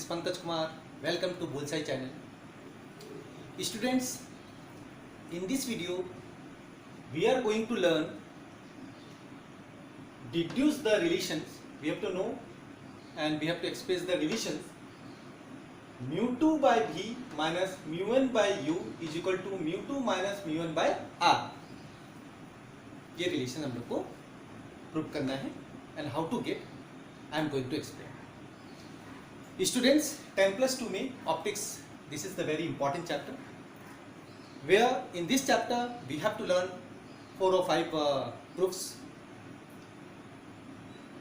Pankaj Kumar. Welcome to Bullseye channel. Students, in this video, we are going to learn deduce the relations. We have to know and we have to express the relations. mu2 by v minus mu1 by u is equal to mu2 minus mu1 by r. ये relation हम लोग को prove करना है and how to get I am going to explain. Students, 10 plus 2 में optics, this is the very important chapter where in this chapter we have to learn 4 or 5 proofs.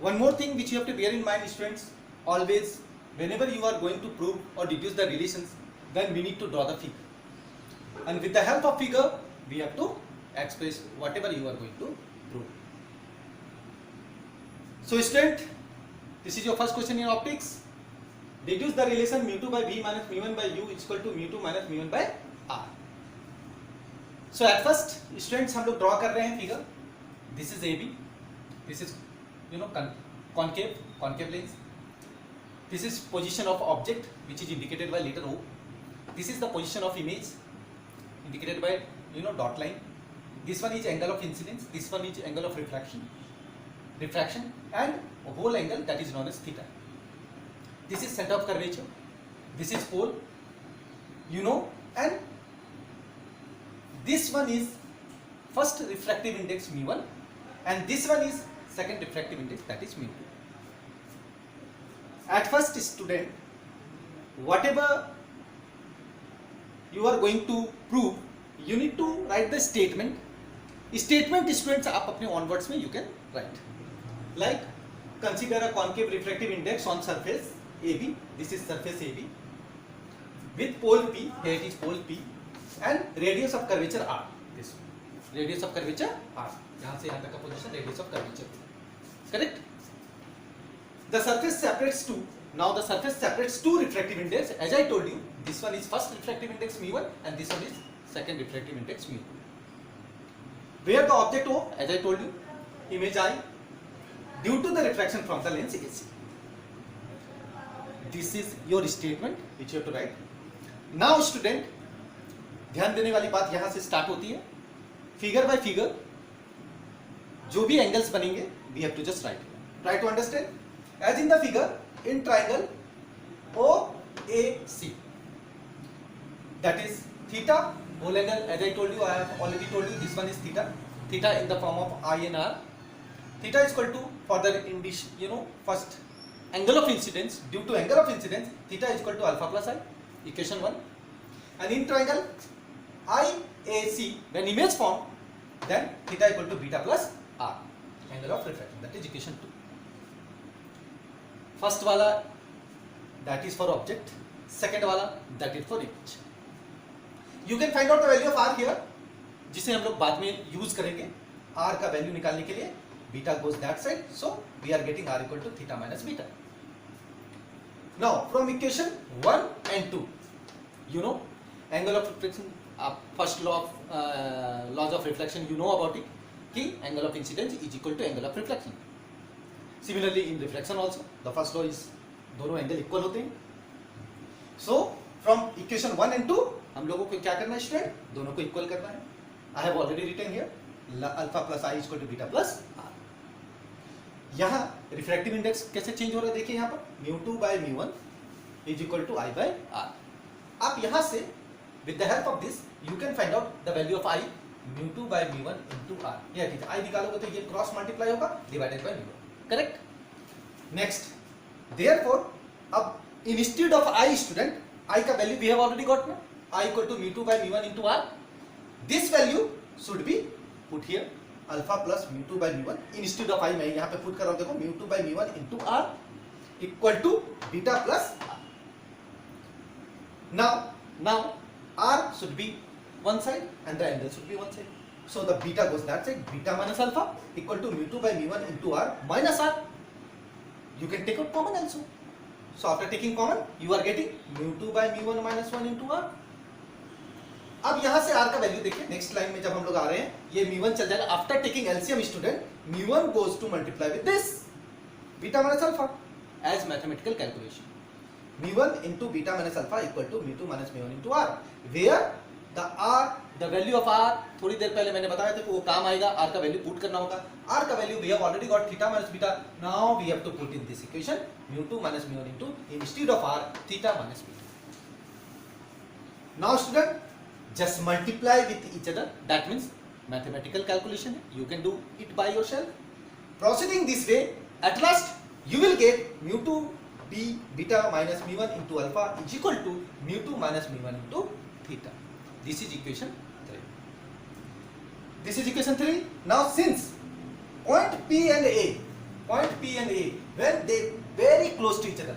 One more thing which you have to bear in mind, students, always whenever you are going to prove or deduce the relations, then we need to draw the figure, and with the help of figure we have to express whatever you are going to prove. So student, this is your first question in optics. Deduce the relation mu2 by v minus mu1 by u is equal to mu2 minus mu1 by r. So at first students हम लोग draw कर रहे हैं figure. This is AB. This is concave lens. This is position of object which is indicated by letter O. This is the position of image indicated by dot line. This one is angle of incidence. This one is angle of refraction, and a whole angle that is known as theta. This is center of curvature. This is pole, and this one is first refractive index mu1, and this one is second refractive index, that is mu2. At first, student, whatever you are going to prove, you need to write the statement. Statement, students, आप अपने own words में you can write. Like, consider a concave refractive index on surface AB. This is surface AB with pole P. Here it is pole P, and radius of curvature R. This radius of curvature R. यहाँ से यहाँ तक का position radius of curvature. Correct? The surface separates two. Now the surface separates two refractive index. As I told you, this one is first refractive index mu1, and this one is second refractive index mu2. Where the object O, as I told you, image I, due to the refraction from the lens AC. This is your statement which you have to write. Now student, ध्यान देने वाली बात यहाँ से start होती है. Figure by figure जो भी एंगल्स बनेंगे we have to just write. Try to understand. As in the figure, in triangle OAC, that is theta whole angle. As I told you, I have already told you, this one is theta. Theta in the form of I and R. Theta is equal to, further in this, first angle of incidence, due to angle of incidence, theta is equal to alpha plus I, equation 1. And in triangle IAC, when image form, then theta equal to beta plus R, angle of refraction, that is equation 2. First wala, that is for object. Second wala, that is for image. You can find out the value of R here, जिसे हम लोग बाद में use करेंगे. R का value निकालने के लिए beta goes that side, so we are getting R equal to theta minus beta. Now from equation 1 and 2, angle of reflection, first law of laws of reflection, you know about it, कि angle of incidence is equal to angle of reflection. Similarly in reflection also, the first law is दोनों angle equal होते हैं. So from equation 1 and 2 हम लोगों को क्या करना है स्टूडेंट? दोनों को इक्वल करना है. I have already written here alpha plus I is equal to beta plus R. यहाँ रिफ्रैक्टिव इंडेक्स कैसे चेंज हो रहा है देखिए. यहाँ पर mu2 by mu1 is equal to I by R. आप यहाँ से with the help of this you can find out the value of I mu2 by mu1 into R. here it is. I निकालोगे तो ये cross multiply होगा divided by mu1. Correct. Next, therefore अब instead of I student, I का value we have already got ना, I equal to mu2 by mu1 into R. This value should be put here, alpha plus mu2 by mu1. Instead of I मैं यहाँ पे put कर रहा हूँ, देखो mu2 by mu1 into R equal to beta plus R. Now R should be one side and the angle should be one side. So the beta goes that side. Beta minus alpha equal to mu2 by mu1 into R minus R. You can take out common also. So after taking common, you are getting mu2 by mu1 minus 1 into R. अब यहाँ से R का value देखिए. Next line में जब हम लोग आ रहे हैं, ये mu1 चल जाएगा. After taking LCM student, mu1 goes to multiply with this beta minus alpha as mathematical calculation. mu1 into beta minus alpha equal to mu2 minus mu1 into r, where the r, the value of r, थोड़ी देर पहले मैंने बताया था कि वो काम आएगा, r का वैल्यू पुट करना होगा. r का value we have already got theta minus beta, now we have to put in this equation mu2 minus mu1 into, instead of r, theta minus beta. Now student, just multiply with each other, that means mathematical calculation, you can do it by yourself. Proceeding this way, at last you will get mu2 b beta minus mu1 into alpha is equal to mu2 minus mu1 into theta. This is equation 3. This is equation 3. Now since point P and A, when they very close to each other,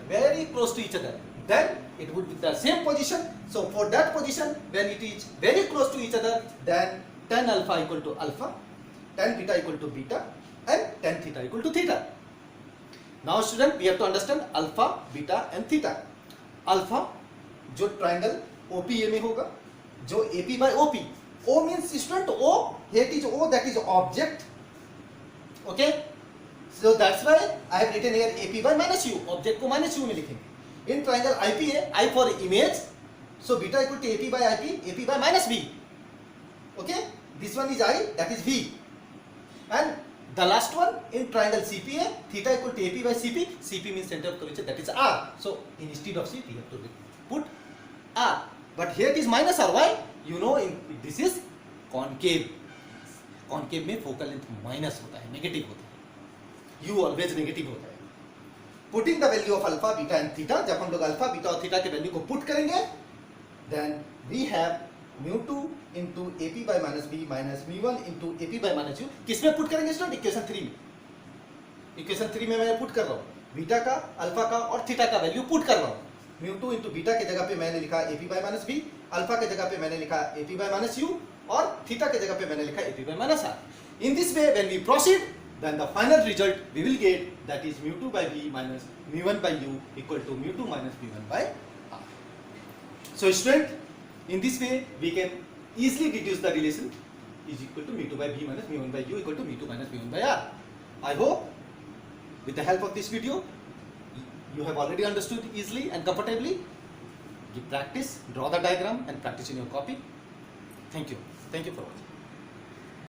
then it would be the same position. So for that position, when it is very close to each other, then tan alpha equal to alpha, tan beta equal to beta, and tan theta equal to theta. Now student, we have to understand alpha, beta and theta. Alpha जो triangle OPA में होगा, जो AP by OP. O means student O, here it is O, that is object. Okay, so that's why I have written here AP by minus U. Object को minus U में लिखेंगे. In triangle IPA, I for image, so beta equal to AP by IP, AP by minus B. Okay, this one is I, that is V. And the last one in triangle CPA, theta equal to AP by CP, CP means center of curvature, that is R. So instead of C, we have to put R. But here it is minus R. Why? You know, this is concave. Concave में focal length minus होता है, negative होता है. U always negative होता है. Putting the value of alpha, beta and theta, जब हम लोग alpha, beta और theta के value को put करेंगे, then we have mu2 into AP by minus B minus mu1 into AP by minus U. किस में put करेंगे स्टूडेंट? इक्वेशन 3 में. इक्वेशन 3 में मैं put कर रहा हूँ. बीटा का, अल्फा का और थीटा का वैल्यू पुट कर रहा हूँ. mu2 into बीटा के जगह पे मैंने लिखा AP by minus B, alpha के जगह पे मैंने लिखा AP by minus U और थीटा के जगह पे मैंने लिखा AP by minus R. In this way, when we proceed, then the final result we will get, that is mu2 by B minus mu1 by U equal to mu2 minus mu1 by R. So student, in this way we can easily deduce the relation is equal to mu2 by B minus mu1 by U equal to mu2 minus mu1 by R. I hope with the help of this video you have already understood easily and comfortably. Give practice, draw the diagram and practice in your copy. Thank you for watching.